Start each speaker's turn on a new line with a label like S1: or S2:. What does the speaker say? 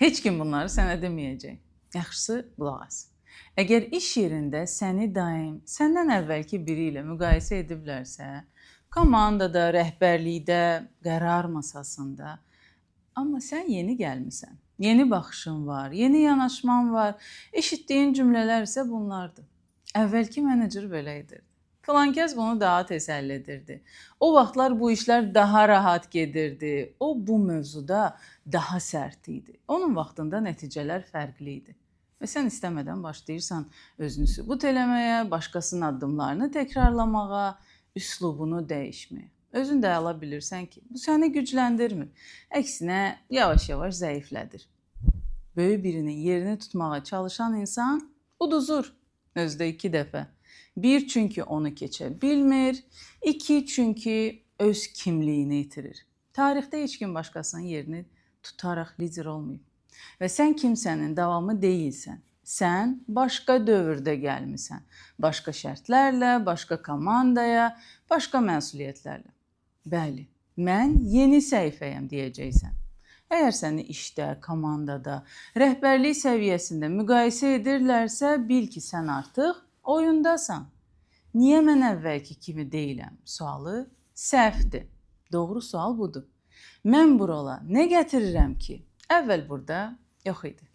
S1: Heç kim bunları sənə deməyəcək. Yaxşısı qulaq as. Əgər iş yerində səni daim səndən əvvəlki biri ilə müqayisə ediblərsə, komandada, rəhbərlikdə, qərar masasında, amma sən yeni gəlmisən, yeni baxışın var, yeni yanaşman var, eşitdiyin cümlələr isə bunlardır. Əvvəlki menecer belə edirdi. Filankəs bunu daha tez həll edirdi. O vaxtlar bu işlər daha rahat gedirdi. O bu mövzuda daha sərt idi. Onun vaxtında nəticələr fərqli idi. Və sən istəmədən başlayırsan özünü sübut eləməyə, başqasının addımlarını təkrarlamağa, üslubunu dəyişməyə. Özün də ala bilirsən ki, bu səni gücləndirmir. Əksinə yavaş-yavaş zəiflədir. Böyük birinin yerini tutmağa çalışan insan uduzur özdə 2 dəfə. 1 çünki onu keçə bilmir, 2 çünki öz kimliyini itirir. Tarixdə heç kim başqasının yerini tutaraq lider olmayıb. Və sən kimsənin davamı deyilsən. Sən başqa dövrdə gəlmisən. Başqa şərtlərlə, başqa komandaya, başqa məsuliyyətlərlə. Bəli, mən yeni səhifəyəm deyəcəksən. Əgər səni işdə, komandada, rəhbərlik səviyyəsində müqayisə edirlərsə, bil ki, sən artıq oyundasan. Niyə mən əvvəlki kimi deyiləm? Sualı səhvdir. Doğru sual budur. Mən burala nə gətirirəm ki? Əvvəl burada yox idi.